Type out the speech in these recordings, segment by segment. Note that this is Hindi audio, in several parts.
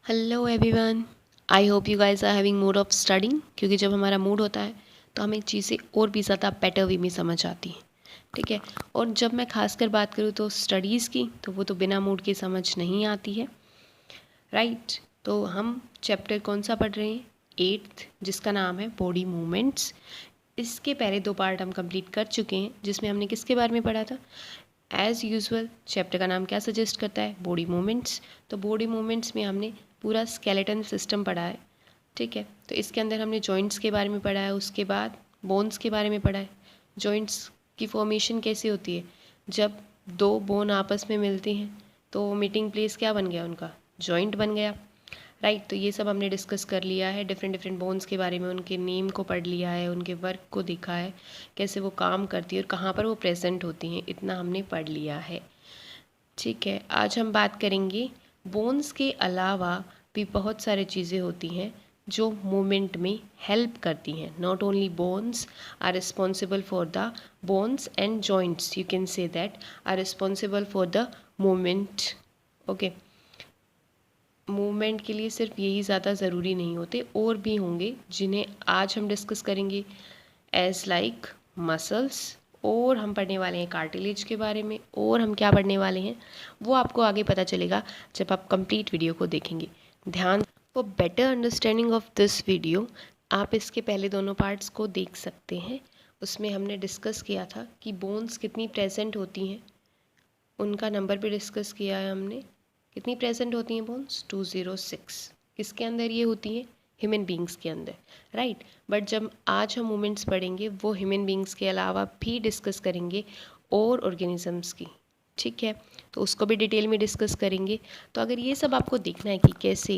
Hello everyone, I hope you guys are having mood of studying. क्योंकि जब हमारा मूड होता है तो हमें चीज़ें और भी ज़्यादा बेटर वे में समझ आती हैं। ठीक है। और जब मैं खासकर बात करूँ तो स्टडीज़ की, तो वो तो बिना मूड के समझ नहीं आती है, राइट। तो हम चैप्टर कौन सा पढ़ रहे हैं? 8th, जिसका नाम है बॉडी मूवमेंट्स। इसके पहले 2 पार्ट हम कंप्लीट कर चुके हैं, जिसमें हमने किसके बारे में पढ़ा था? एज़ यूजुअल चैप्टर का नाम क्या सजेस्ट करता है? Body movements. तो बॉडी मूवमेंट्स में हमने पूरा स्केलेटन सिस्टम पढ़ा है। ठीक है। तो इसके अंदर हमने जॉइंट्स के बारे में पढ़ा है, उसके बाद बोन्स के बारे में पढ़ा है। जॉइंट्स की फॉर्मेशन कैसे होती है? जब 2 बोन आपस में मिलती हैं तो मीटिंग प्लेस क्या बन गया उनका? जॉइंट बन गया, राइट। तो ये सब हमने डिस्कस कर लिया है, डिफरेंट डिफरेंट बोन्स के बारे में, उनके नेम को पढ़ लिया है, उनके वर्क को देखा है, कैसे वो काम करती है और कहाँ पर वो प्रेजेंट होती हैं, इतना हमने पढ़ लिया है। ठीक है। आज हम बात करेंगे बोन्स के अलावा भी बहुत सारी चीज़ें होती हैं जो मूवमेंट में हेल्प करती हैं। Not only bones are responsible for the bones and joints, you can say that, are responsible for the movement. Okay. Movement के लिए सिर्फ यही ज़्यादा ज़रूरी नहीं होते, और भी होंगे जिन्हें आज हम डिस्कस करेंगे, एज लाइक मसल्स। और हम पढ़ने वाले हैं कार्टिलेज के बारे में, और हम क्या पढ़ने वाले हैं वो आपको आगे पता चलेगा जब आप कंप्लीट वीडियो को देखेंगे। ध्यान, for better understanding of this video आप इसके पहले दोनों पार्ट्स को देख सकते हैं। उसमें हमने डिस्कस किया था कि बोन्स कितनी प्रेजेंट होती हैं, उनका नंबर भी डिस्कस किया है हमने। कितनी प्रेजेंट होती हैं बोन्स? 206। किसके अंदर ये होती हैं? ह्यूमन बींग्स के अंदर, राइट। बट जब आज हम मूवमेंट्स पढ़ेंगे वो ह्यूमन बींग्स के अलावा भी डिस्कस करेंगे और ऑर्गेनिजम्स की। ठीक है। तो उसको भी डिटेल में डिस्कस करेंगे। तो अगर ये सब आपको देखना है कि कैसे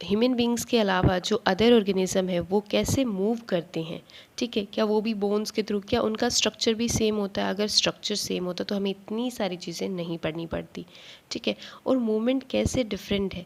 ह्यूमन बींग्स के अलावा जो अदर ऑर्गेनिज्म है वो कैसे मूव करते हैं, ठीक है, क्या वो भी बोन्स के थ्रू, क्या उनका स्ट्रक्चर भी सेम होता है? अगर स्ट्रक्चर सेम होता तो हमें इतनी सारी चीज़ें नहीं पढ़नी पड़ती। ठीक है। और मूवमेंट कैसे डिफरेंट है?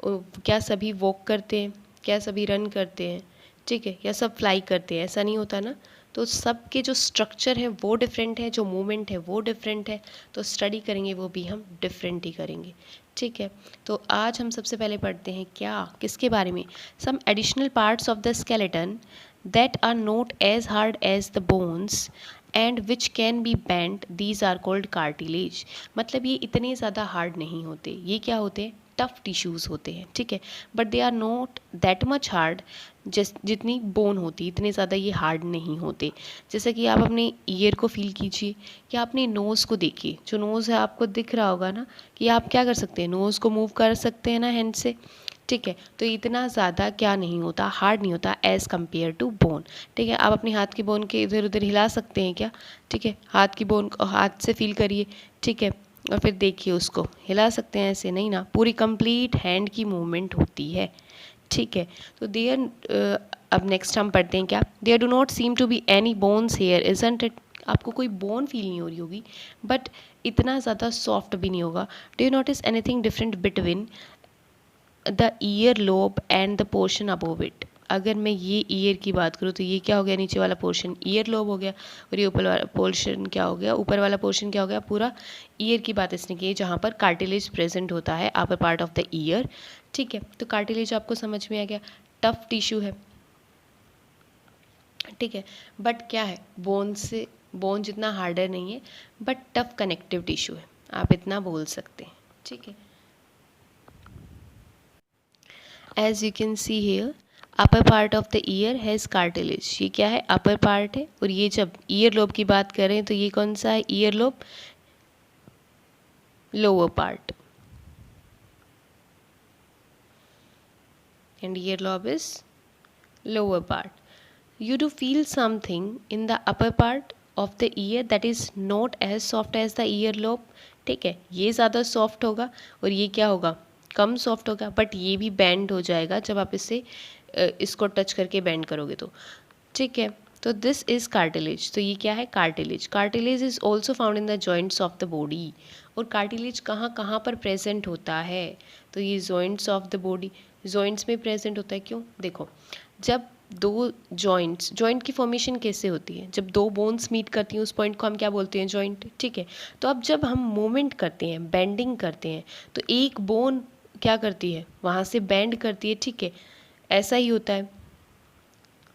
क्या सभी वॉक करते हैं? क्या सभी रन करते हैं? ठीक है। या सब फ्लाई करते हैं? ऐसा नहीं होता ना। तो सब के जो स्ट्रक्चर है वो डिफरेंट है, जो मूवमेंट है वो डिफरेंट है। तो स्टडी करेंगे वो भी हम डिफरेंट ही करेंगे। ठीक है। तो आज हम सबसे पहले पढ़ते हैं क्या, किसके बारे में? Some additional parts of the skeleton that are not as hard as the bones and which can be bent, these are called cartilage. मतलब ये इतने ज़्यादा हार्ड नहीं होते। ये क्या होते हैं? टफ टिश्यूज़ होते हैं। ठीक है। But they are not that much hard, जितनी बोन होती इतने ज़्यादा ये हार्ड नहीं होते। जैसे कि आप अपने ईयर को फील कीजिए, कि आपने नोज़ को देखिए, जो नोज़ है आपको दिख रहा होगा ना, कि आप क्या कर सकते हैं, नोज़ को मूव कर सकते हैं ना हैंड से। ठीक है। तो इतना ज़्यादा क्या नहीं होता, हार्ड नहीं होता एज़ कम्पेयर टू बोन। ठीक है। आप अपने हाथ की बोन के इधर उधर हिला सकते हैं क्या? ठीक है। हाथ की बोन को हाथ से फील करिए। ठीक है। और फिर देखिए, उसको हिला सकते हैं? ऐसे नहीं ना, पूरी कंप्लीट हैंड की मूवमेंट होती है। ठीक है। तो देयर, अब नेक्स्ट हम पढ़ते हैं क्या, there do not seem to be any bones here, isn't it. आपको कोई बोन फील नहीं हो रही होगी, बट इतना ज़्यादा सॉफ्ट भी नहीं होगा। Do you notice anything different between the ear lobe and the portion above it? अगर मैं ये ईयर की बात करूँ तो ये क्या हो गया? नीचे वाला पोर्शन ईयर लोब हो गया, और ये ऊपर वाला पोर्शन क्या हो गया? ऊपर वाला पोर्शन क्या हो गया? पूरा ईयर की बात इसने की है, जहाँ पर कार्टिलेज प्रेजेंट होता है, अपर पार्ट ऑफ द ईयर। ठीक है। तो कार्टिलेज आपको समझ में आ गया, टफ टिश्यू है। ठीक है। बट क्या है, बोन से, बोन जितना हार्डर नहीं है, बट टफ कनेक्टिव टिश्यू है, आप इतना बोल सकते हैं। ठीक है। As you can see here, upper part of the ear has cartilage. ये क्या है? अपर पार्ट है। और ये जब ईयर लोब की बात करें तो ये कौन सा है? Ear lobe, lower part, and ear lobe is lower part. You do feel something in the upper part of the ear that is not as soft as the ear lobe. ठीक है। ये ज़्यादा सॉफ्ट होगा और ये क्या होगा? कम सॉफ्ट होगा। बट ये भी बैंड हो जाएगा जब आप इसे इसको टच करके बैंड करोगे तो। ठीक है। तो दिस इज़ कार्टिलेज। तो ये क्या है? Cartilage. Cartilage is also found in the joints of the body. और कार्टिलेज कहाँ कहाँ पर प्रेजेंट होता है? तो ये joints of the body, joints में प्रेजेंट होता है। क्यों? देखो, जब दो जॉइंट्स, जॉइंट की फॉर्मेशन कैसे होती है? जब दो बोन्स मीट करती हैं उस पॉइंट को हम क्या बोलते हैं? जॉइंट। ठीक है। तो अब जब हम मूवमेंट करते हैं, बेंडिंग करते हैं, तो एक बोन क्या करती है, वहाँ से बेंड करती है, ठीक है, ऐसा ही होता है।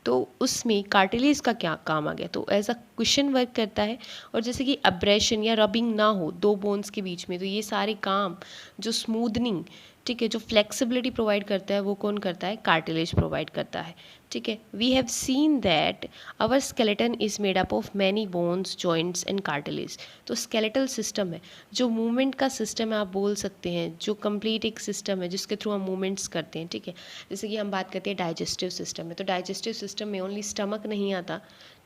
तो उसमें कार्टिलेज का क्या काम आ गया, तो ऐसा क्वेश्चन वर्क करता है। और जैसे कि अब्रेशन या रबिंग ना हो दो बोन्स के बीच में, तो ये सारे काम जो स्मूदनिंग, ठीक है, जो फ्लेक्सिबिलिटी प्रोवाइड करता है वो कौन करता है, कार्टिलेज प्रोवाइड करता है, ठीक है। We have seen that our skeleton is made up of many bones, joints and cartilage. तो स्केलेटल सिस्टम है, जो मूवमेंट का सिस्टम है आप बोल सकते हैं, जो कंप्लीट एक सिस्टम है जिसके थ्रू हम मूवमेंट्स करते हैं, ठीक है। जैसे कि हम बात करते हैं डाइजेस्टिव सिस्टम में, तो डाइजेस्टिव सिस्टम में ओनली स्टमक नहीं आता,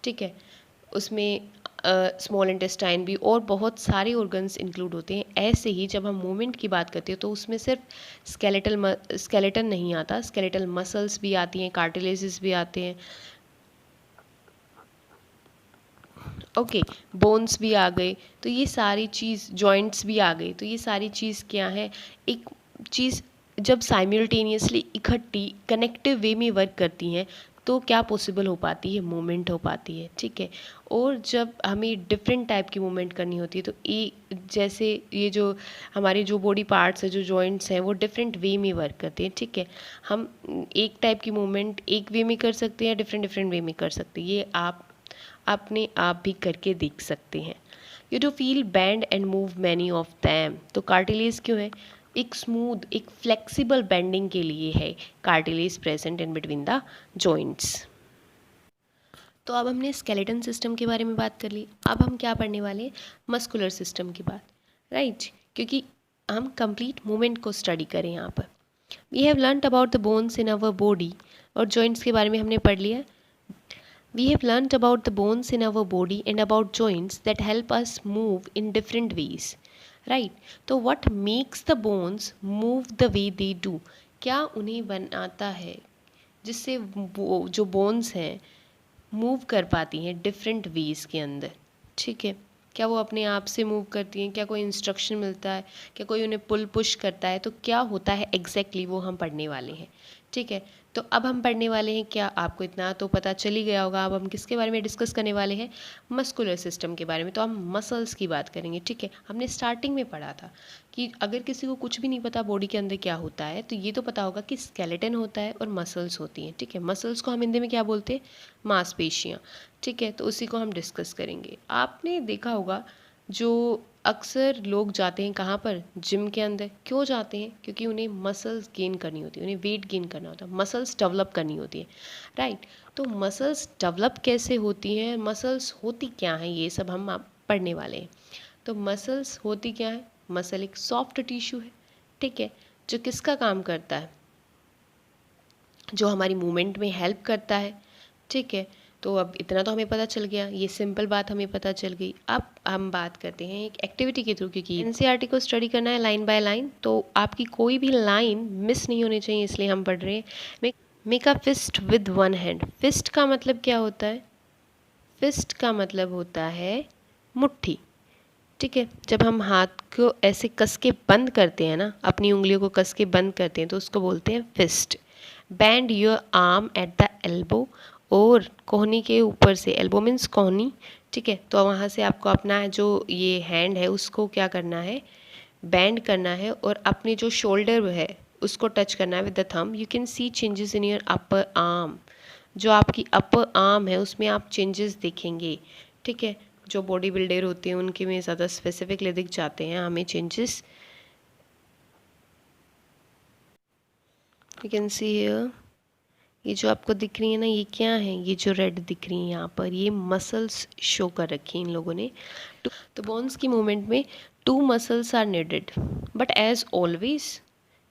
ठीक है, उसमें स्मॉल इंटेस्टाइन भी और बहुत सारे ऑर्गन्स इंक्लूड होते हैं। ऐसे ही जब हम मूवमेंट की बात करते हैं तो उसमें सिर्फ स्केलेटन नहीं आता, स्केलेटल मसल्स भी आती हैं, कार्टिलेजेस भी आते हैं, ओके, बोन्स भी आ गए। तो ये सारी चीज़, जॉइंट्स भी आ गई, तो ये सारी चीज़ क्या है, एक चीज़ जब साइमल्टेनियसली इकट्ठी कनेक्टिव वे में वर्क करती हैं तो क्या पॉसिबल हो पाती है, मूवमेंट हो पाती है, ठीक है। और जब हमें डिफरेंट टाइप की मूवमेंट करनी होती है तो जैसे ये जो हमारे जो बॉडी पार्ट्स हैं, जो जॉइंट्स हैं, वो डिफरेंट वे में वर्क करते हैं, ठीक है। हम एक टाइप की मूवमेंट एक वे में कर सकते हैं, डिफरेंट डिफरेंट वे में कर सकते हैं, ये आप अपने आप भी करके देख सकते हैं। You do feel band and move many of them. तो कार्टिलेज क्यों है, एक स्मूथ, एक फ्लेक्सिबल बेंडिंग के लिए है cartilage present in between the joints. तो अब हमने स्केलेटन सिस्टम के बारे में बात कर ली, अब हम क्या पढ़ने वाले हैं, मस्कुलर सिस्टम की बात, राइट, क्योंकि हम कंप्लीट मूवमेंट को स्टडी करें यहाँ पर। We have learned about the bones in our body, और जॉइंट्स के बारे में हमने पढ़ लिया। We have learnt about the bones in our body and about joints that help us move in different ways. Right? तो what makes the bones move the way they do? क्या उन्हें बनाता है जिससे वो जो बोन्स हैं मूव कर पाती हैं डिफरेंट वेज के अंदर, ठीक है। क्या वो अपने आप से मूव करती हैं, क्या कोई इंस्ट्रक्शन मिलता है, क्या कोई उन्हें पुल पुश करता है, तो क्या होता है एग्जैक्टली वो हम पढ़ने वाले हैं, ठीक है। तो अब हम पढ़ने वाले हैं क्या, आपको इतना तो पता चल ही गया होगा। अब हम किसके बारे में डिस्कस करने वाले हैं, मस्कुलर सिस्टम के बारे में। तो हम मसल्स की बात करेंगे, ठीक है। हमने स्टार्टिंग में पढ़ा था कि अगर किसी को कुछ भी नहीं पता बॉडी के अंदर क्या होता है, तो ये तो पता होगा कि स्केलेटन होता है और मसल्स होती हैं, ठीक है। मसल्स को हम हिंदी में क्या बोलते हैं, मांसपेशियाँ, ठीक है। तो उसी को हम डिस्कस करेंगे। आपने देखा होगा जो अक्सर लोग जाते हैं कहाँ पर, जिम के अंदर, क्यों जाते हैं, क्योंकि उन्हें मसल्स गेन करनी होती है, उन्हें वेट गेन करना होता है, मसल्स डेवलप करनी होती है, राइट। तो मसल्स डेवलप कैसे होती हैं, मसल्स होती क्या हैं, ये सब हम आप पढ़ने वाले हैं। तो मसल्स होती क्या है, मसल एक सॉफ्ट टिश्यू है, ठीक है, जो किसका काम करता है, जो हमारी मूवमेंट में हेल्प करता है, ठीक है। तो अब इतना तो हमें पता चल गया, ये सिंपल बात हमें पता चल गई। अब हम बात करते हैं एक एक्टिविटी के थ्रू, क्योंकि एनसीईआरटी को स्टडी करना है लाइन बाय लाइन, तो आपकी कोई भी लाइन मिस नहीं होनी चाहिए, इसलिए हम पढ़ रहे हैं। Make a fist with one hand. Fist का मतलब क्या होता है, फिस्ट का मतलब होता है मुट्ठी, ठीक है। जब हम हाथ को ऐसे कस के बंद करते हैं ना, अपनी उंगलियों को कस के बंद करते हैं, तो उसको बोलते हैं fist. Bend your arm at the elbow, और कोहनी के ऊपर से, एल्बो मीन्स कोहनी, ठीक है। तो वहाँ से आपको अपना जो ये हैंड है उसको क्या करना है, बैंड करना है, और अपने जो शोल्डर है उसको टच करना है with the thumb. You can C changes in your upper arm, जो आपकी अपर आर्म है उसमें आप चेंजेस देखेंगे, ठीक है। जो बॉडी बिल्डर होते हैं उनके में ज़्यादा स्पेसिफिकली दिख जाते हैं हमें changes. You can see here, ये जो आपको दिख रही है ना, ये क्या है, ये जो रेड दिख रही है यहाँ पर, ये मसल्स शो कर रखी हैं इन लोगों ने। तो बोन्स की मूवमेंट में 2 muscles are needed, but as always,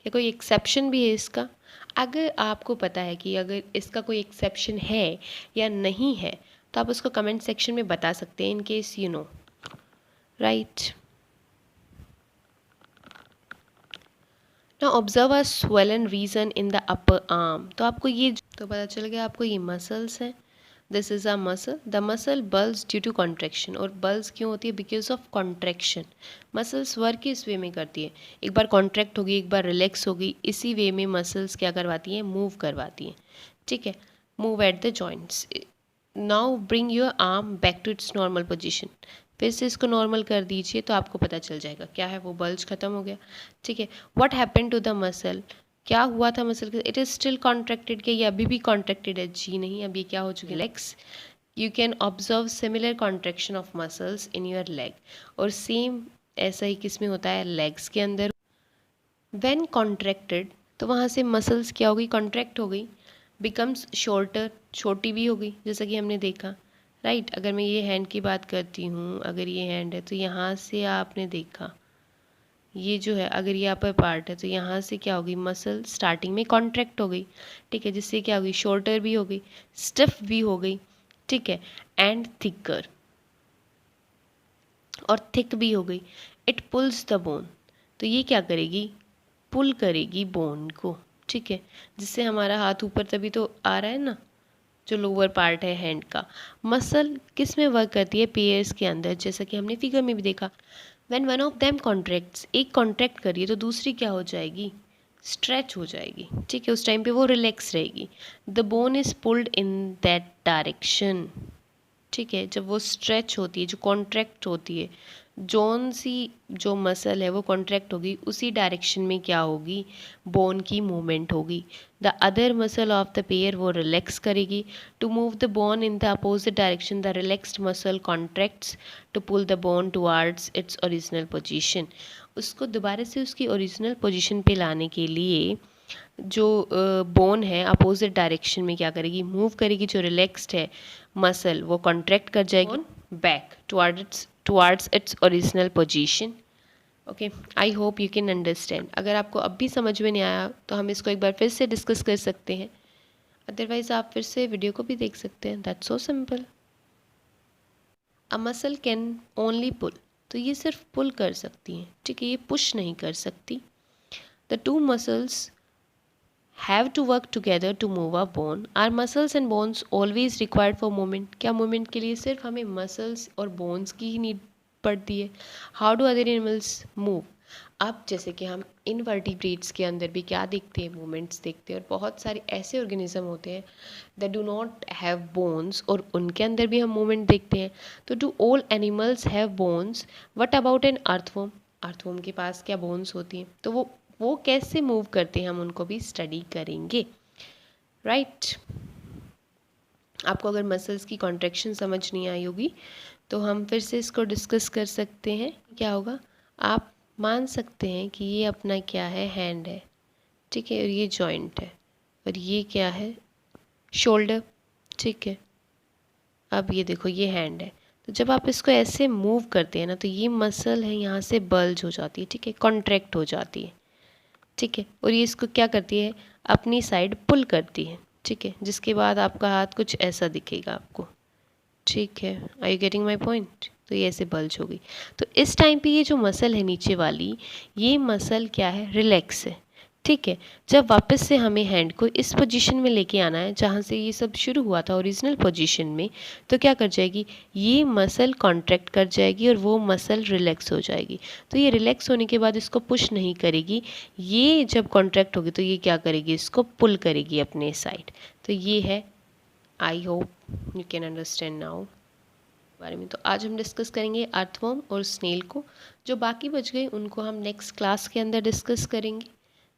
क्या कोई एक्सेप्शन भी है इसका। अगर आपको पता है कि अगर इसका कोई एक्सेप्शन है या नहीं है, तो आप उसको कमेंट सेक्शन में बता सकते हैं, in case you know, right. ना observe a swollen region in the upper arm. तो आपको ये तो पता चल गया, आपको ये मसल्स हैं, this is a muscle, the muscle bulls due to contraction. और बल्स क्यों होती है, because of contraction. Muscles work इस वे में करती है, एक बार कॉन्ट्रैक्ट होगी, एक बार रिलैक्स होगी, इसी वे में मसल्स क्या करवाती हैं, मूव करवाती हैं, ठीक है। Move at the joints. Now bring your arm back to its normal position. फिर से इसको नॉर्मल कर दीजिए तो आपको पता चल जाएगा क्या है, वो बल्ज खत्म हो गया। ठीक है, what happened to the muscle, क्या हुआ था मसल के, इट इज़ स्टिल कॉन्ट्रैक्टेड, क्या ये अभी भी कॉन्ट्रैक्टेड है? जी नहीं, अब ये क्या हो चुका है, relax. You can observe similar contraction of muscles in your leg, और सेम ऐसा ही किस में होता है, लेग्स के अंदर। व्हेन कॉन्ट्रैक्टेड, तो वहाँ से मसल्स क्या हो गई, कॉन्ट्रैक्ट हो गई, बिकम्स शॉर्टर, छोटी भी हो गई, जैसा कि हमने देखा। राइट अगर मैं ये हैंड की बात करती हूँ, अगर ये हैंड है तो यहाँ से आपने देखा ये जो है, अगर ये अपर पार्ट है तो यहाँ से क्या हो गई, मसल स्टार्टिंग में कॉन्ट्रैक्ट हो गई। ठीक है, जिससे क्या हो गई, शॉर्टर भी हो गई, स्टिफ भी हो गई। ठीक है, एंड थिकर, और थिक भी हो गई। इट पुल्स द बोन, तो ये क्या करेगी, पुल करेगी बोन को। ठीक है, जिससे हमारा हाथ ऊपर तभी तो आ रहा है ना, जो लोअर पार्ट है हैंड का। मसल किस में वर्क करती है, पेयर्स के अंदर, जैसा कि हमने फिगर में भी देखा। When one of them contracts, एक कॉन्ट्रैक्ट करिए तो दूसरी क्या हो जाएगी, स्ट्रेच हो जाएगी। ठीक है, उस टाइम पे वो रिलैक्स रहेगी। The bone is pulled in that direction. ठीक है, जब वो स्ट्रेच होती है, जो कॉन्ट्रैक्ट होती है, जोन सी जो मसल है वो कॉन्ट्रैक्ट होगी, उसी डायरेक्शन में क्या होगी, बोन की मूवमेंट होगी। The other muscle of the pair वो रिलैक्स करेगी। To move the bone in the opposite direction, the relaxed muscle contracts to pull the bone towards its original position. उसको दोबारा से उसकी ओरिजिनल पोजीशन पे लाने के लिए जो बोन है अपोजिट डायरेक्शन में क्या करेगी, मूव करेगी। जो रिलैक्स्ड है मसल वो कॉन्ट्रैक्ट कर जाएगी back towards its original position. Okay, I hope you can understand. अगर आपको अब भी समझ में नहीं आया तो हम इसको एक बार फिर से डिस्कस कर सकते हैं, अदरवाइज आप फिर से वीडियो को भी देख सकते हैं। That's so simple. A muscle can only pull, तो ये सिर्फ पुल कर सकती हैं। ठीक है, ये पुश नहीं कर सकती। The two muscles have to work together to move a bone. Are muscles and bones always required for movement? क्या movement के लिए सिर्फ हमें muscles और bones की ही नीड पड़ती है? How do other animals move? अब जैसे कि हम इनवर्टिब्रेट्स के अंदर भी क्या देखते हैं, मूवमेंट्स देखते हैं, और बहुत सारे ऐसे ऑर्गेनिज्म होते हैं that do not have bones, और उनके अंदर भी हम मूवमेंट देखते हैं। तो do all animals have bones? What about an earthworm? Earthworm के पास क्या बोन्स होती हैं? तो वो कैसे मूव करते हैं, हम उनको भी स्टडी करेंगे। राइट आपको अगर मसल्स की कॉन्ट्रैक्शन समझ नहीं आई होगी तो हम फिर से इसको डिस्कस कर सकते हैं। क्या होगा, आप मान सकते हैं कि ये अपना क्या है, हैंड है। ठीक है, और ये जॉइंट है, और ये क्या है, शोल्डर। ठीक है, अब ये देखो ये हैंड है। तो जब आप इसको ऐसे मूव करते हैं ना, तो ये मसल है यहाँ से बल्ज हो जाती है। ठीक है, कॉन्ट्रैक्ट हो जाती है। ठीक है, और ये इसको क्या करती है, अपनी साइड पुल करती है। ठीक है, जिसके बाद आपका हाथ कुछ ऐसा दिखेगा आपको। ठीक है, are you getting my point? तो ये ऐसे बल्ज होगी। तो इस टाइम पे ये जो मसल है नीचे वाली, ये मसल क्या है, रिलैक्स है। ठीक है, जब वापस से हमें हैंड को इस पोजीशन में लेके आना है जहाँ से ये सब शुरू हुआ था, ओरिजिनल पोजीशन में, तो क्या कर जाएगी, ये मसल कॉन्ट्रैक्ट कर जाएगी और वो मसल रिलैक्स हो जाएगी। तो ये रिलैक्स होने के बाद इसको पुश नहीं करेगी, ये जब कॉन्ट्रैक्ट होगी तो ये क्या करेगी, इसको पुल करेगी अपने साइड। तो ये है, आई hope you can understand now बारे में। तो आज हम डिस्कस करेंगे अर्थवर्म और स्नेल को। जो बाकी बच गए उनको हम नेक्स्ट क्लास के अंदर डिस्कस करेंगे।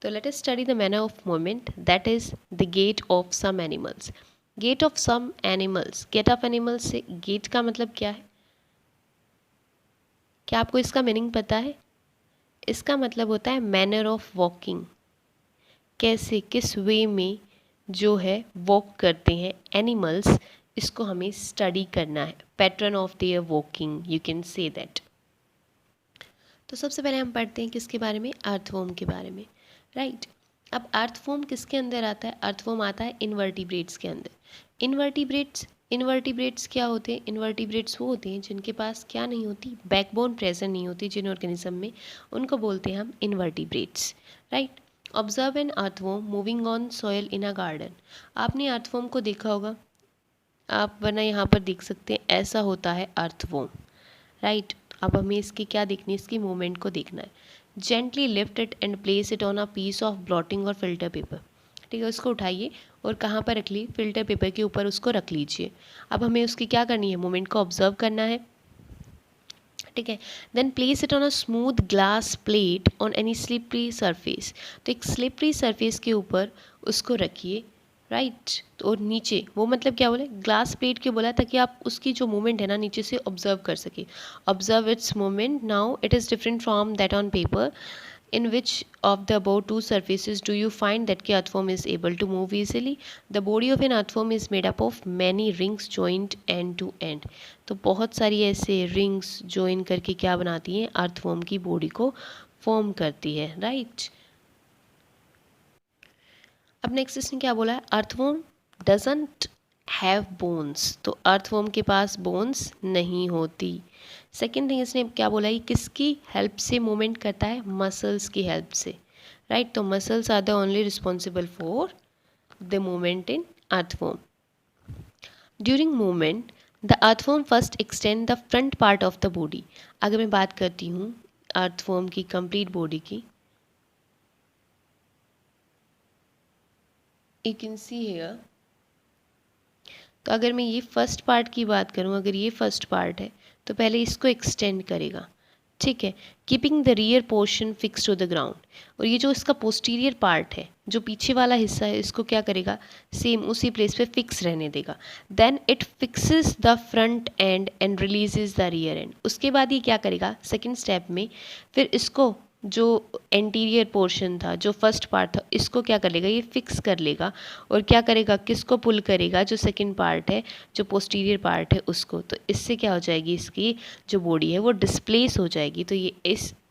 तो let us study the manner of movement, that is the gait of some animals. Gait of some animals, gait of animals से गेट का मतलब क्या है, क्या आपको इसका मीनिंग पता है? इसका मतलब होता है मैनर ऑफ वॉकिंग, कैसे किस वे में जो है वॉक करते हैं एनिमल्स, इसको हमें स्टडी करना है। Pattern of their walking, you can say that. तो सबसे पहले हम पढ़ते हैं किसके बारे में, अर्थवर्म के बारे में। राइट अब अर्थवर्म किसके अंदर आता है, अर्थवर्म आता है इनवर्टिब्रेट्स के अंदर। इनवर्टिब्रेट्स क्या होते हैं, इनवर्टिब्रेट्स वो होते हैं जिनके पास क्या नहीं होती, बैकबोन प्रेजेंट नहीं होती जिन ऑर्गेनिज्म में, उनको बोलते हैं हम invertebrates. Right observe an earthworm moving on soil in a garden. आपने अर्थवर्म को देखा होगा, आप वरना यहाँ पर देख सकते हैं, ऐसा होता है अर्थवर्म। राइट अब हमें इसकी क्या देखनी है, इसकी मूवमेंट को देखना है। Gently lift it and place it on a piece of blotting और फिल्टर पेपर। ठीक है, उसको उठाइए और कहाँ पर रख ली, फिल्टर पेपर के ऊपर उसको रख लीजिए। अब हमें उसकी क्या करनी है, मूवमेंट को ऑब्जर्व करना है। ठीक है। Then place it on a smooth glass plate on any slippery surface. तो एक स्लिपरी सरफेस के ऊपर उसको रखिए, राइट। और नीचे वो मतलब क्या बोले, ग्लास प्लेट क्यों बोला, ताकि आप उसकी जो मूवमेंट है ना नीचे से ऑब्जर्व कर सके। Observe it's movement. Now it is different from that on paper. In which of the above two surfaces do you find that the earthworm is able to move easily? The body of an earthworm is made up of many rings joined end to end. तो बहुत सारी ऐसे rings join करके क्या बनाती हैं, earthworm की body को form करती है, right? अब नेक्स्ट इसने क्या बोला है, earthworm doesn't have bones. तो earthworm के पास bones नहीं होती. सेकेंड थिंग इसने क्या बोला, ये किसकी हेल्प से मूवमेंट करता है, मसल्स की हेल्प से, राइट। तो muscles are the only responsible for the movement in earthworm. During movement the earthworm first extend the front part of the body. अगर मैं बात करती हूँ अर्थवॉर्म की कंप्लीट बॉडी की, यू कैन सी हियर. तो अगर मैं ये फर्स्ट पार्ट की बात करूँ, अगर ये फर्स्ट पार्ट है तो पहले इसको एक्सटेंड करेगा, ठीक है, keeping the rear portion fix to the ground. और ये जो इसका पोस्टीरियर पार्ट है, जो पीछे वाला हिस्सा है, इसको क्या करेगा, सेम उसी प्लेस पे फिक्स रहने देगा. Then it fixes the front end and releases the rear end. उसके बाद ये क्या करेगा सेकेंड स्टेप में, फिर इसको जो एंटीरियर पोर्शन था, जो फर्स्ट पार्ट था, इसको क्या कर लेगा, ये फिक्स कर लेगा. और क्या करेगा, किसको पुल करेगा, जो सेकंड पार्ट है, जो पोस्टीरियर पार्ट है उसको. तो इससे क्या हो जाएगी, इसकी जो बॉडी है वो डिस्प्लेस हो जाएगी. तो ये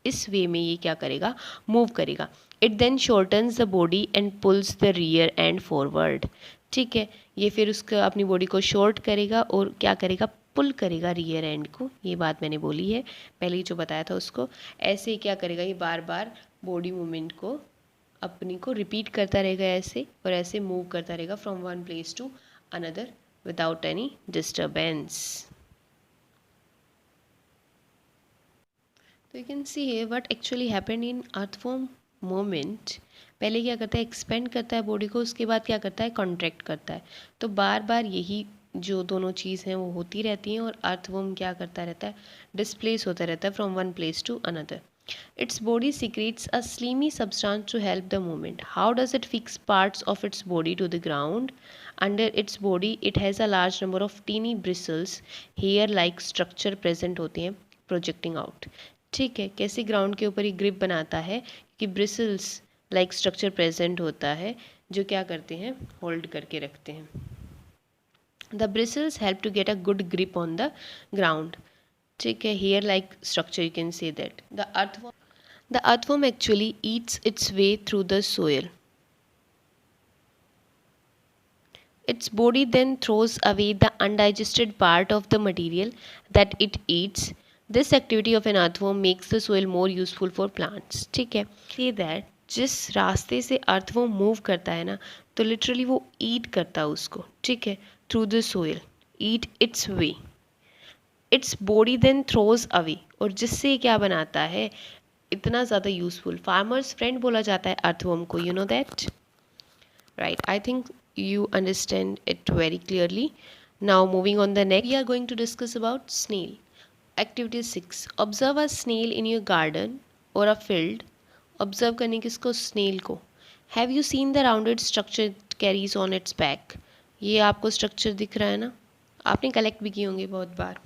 इस वे में ये क्या करेगा, मूव करेगा. It then shortens the body and pulls the rear end forward. ठीक है, ये फिर उसका अपनी बॉडी को शॉर्ट करेगा और क्या करेगा, पुल करेगा रियर एंड को. ये बात मैंने बोली है पहले ही जो बताया था उसको. ऐसे ही क्या करेगा, ये बार बार बॉडी मूवमेंट को अपनी को रिपीट करता रहेगा ऐसे, और ऐसे मूव करता रहेगा from one place to another without any disturbance. तो you can see here what actually happened in earthworm movement. पहले क्या करता है, एक्सपेंड करता है बॉडी को, उसके बाद क्या करता है, कॉन्ट्रैक्ट करता है. तो बार बार यही जो दोनों चीज़ हैं वो होती रहती हैं, और अर्थवॉर्म क्या करता रहता है, डिस्प्लेस होता रहता है from one place to another. Its body secretes a slimy substance to help the movement. How does it fix parts of its body to the ground? Under its body, it has a large number of teeny bristles, hair-like structure present होते हैं, projecting out. ठीक है, कैसे ग्राउंड के ऊपर ही ग्रिप बनाता है कि ब्रिसल्स लाइक स्ट्रक्चर प्रेजेंट होता है, जो क्या करते हैं, होल्ड करके रखते हैं. The bristles help to get a good grip on the ground. ठीक है, hair like structure, you can say that. The earthworm actually eats its way through the soil. Its body then throws away the undigested part of the material that it eats. This activity of an earthworm makes the soil more useful for plants. ठीक है, say that जिस रास्ते से अर्थवॉर्म मूव करता है ना, तो लिटरली वो ईट करता है उसको, ठीक है, through the soil, eat its way. Its body then throws away, और जिससे क्या बनाता है, इतना ज़्यादा यूजफुल, फार्मर्स फ्रेंड बोला जाता है अर्थवॉर्म को. You know that, right. I think you understand it very clearly. Now moving on the next, we are going to discuss about snail. Activity 6. Observe a snail in your garden or a field. Observe करने किसको, snail को. Have you seen the rounded structure it carries on its back? ये आपको structure दिख रहा है ना, आपने कलेक्ट भी किए होंगे बहुत बार.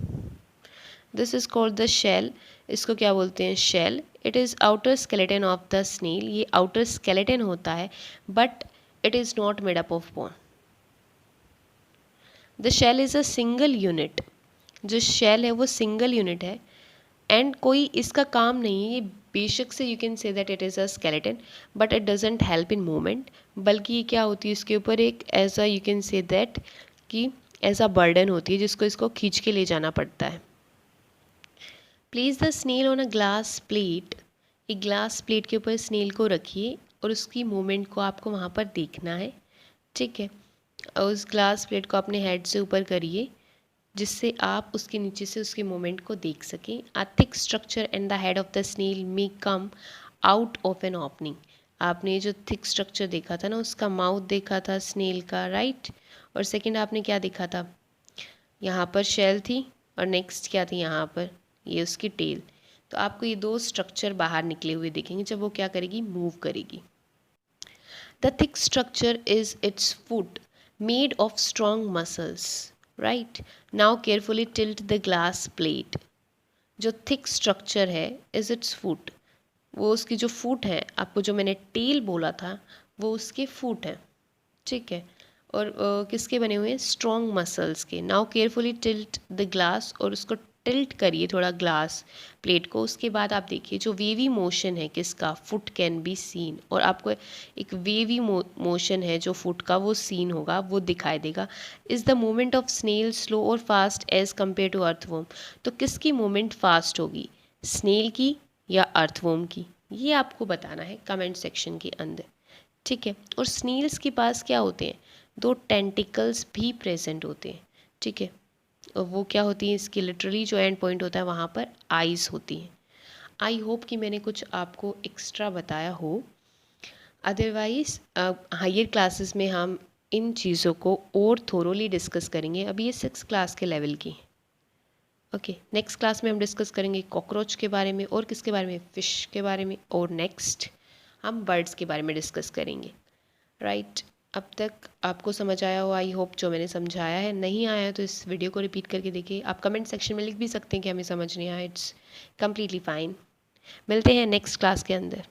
This is called the shell. इसको क्या बोलते हैं, shell. It is outer skeleton of the snail. ये outer skeleton होता है, but it is not made up of bone. The shell is a single unit. जो shell है वो single unit है, and कोई इसका काम नहीं है. ये बेशक से you can say that it is a skeleton, but it doesn't help in movement. बल्कि ये क्या होती है, इसके ऊपर एक ऐसा you can say that कि ऐसा burden होती है जिसको इसको खींच के ले जाना पड़ता है. Place the snail on a glass plate. एक ग्लास प्लेट के ऊपर स्नेल को रखिए और उसकी मूवमेंट को आपको वहाँ पर देखना है, ठीक है. और उस ग्लास प्लेट को अपने हेड से ऊपर करिए, जिससे आप उसके नीचे से उसके मूवमेंट को देख सकें. A thick structure and the head of the snail may come out of an opening. आपने जो थिक स्ट्रक्चर देखा था ना, उसका माउथ देखा था स्नेल का, राइट. और सेकेंड आपने क्या देखा था, यहाँ पर शेल थी, और नेक्स्ट क्या थी, यहाँ पर ये उसकी टेल। तो आपको ये दो स्ट्रक्चर बाहर निकले हुए दिखेंगे जब वो क्या करेगी, मूव करेगी। The thick structure is it's foot made of strong muscles, right. Now carefully tilt the glass plate. जो थिक स्ट्रक्चर है इज इट्स फुट, वो उसकी जो फुट है, आपको जो मैंने टेल बोला था वो उसके फुट हैं, ठीक है। और किसके बने हुए हैं, स्ट्रॉन्ग मसल्स के। Now carefully tilt the glass, और उसको टिल्ट करिए थोड़ा ग्लास प्लेट को। उसके बाद आप देखिए जो वेवी मोशन है किसका, फुट कैन बी सीन, और आपको एक वेवी मोशन है जो फुट का वो सीन होगा, वो दिखाई देगा। Is the movement of snail slow और fast as compare to earthworm. तो किसकी मूवमेंट फास्ट होगी, स्नेल की या अर्थवॉर्म की, ये आपको बताना है कमेंट सेक्शन के अंदर, ठीक है। और स्नेल्स के पास क्या होते हैं, दो टेंटिकल्स भी प्रेजेंट होते हैं, ठीक है। और वो क्या होती है, इसकी लिटरली जो एंड पॉइंट होता है वहाँ पर आइज़ होती हैं। आई होप कि मैंने कुछ आपको एक्स्ट्रा बताया हो। अदरवाइज़ हायर क्लासेस में हम इन चीज़ों को और थोरोली डिस्कस करेंगे। अभी ये 6th क्लास के लेवल की। ओके, नेक्स्ट क्लास में हम डिस्कस करेंगे कॉकरोच के बारे में, और किसके बारे में, फ़िश के बारे में, और नेक्स्ट हम बर्ड्स के बारे में डिस्कस करेंगे, राइट। अब तक आपको समझ आया हो आई होप, जो मैंने समझाया है। नहीं आया तो इस वीडियो को रिपीट करके देखिए। आप कमेंट सेक्शन में लिख भी सकते हैं कि हमें समझ नहीं आया, इट्स कम्प्लीटली फ़ाइन। मिलते हैं नेक्स्ट क्लास के अंदर।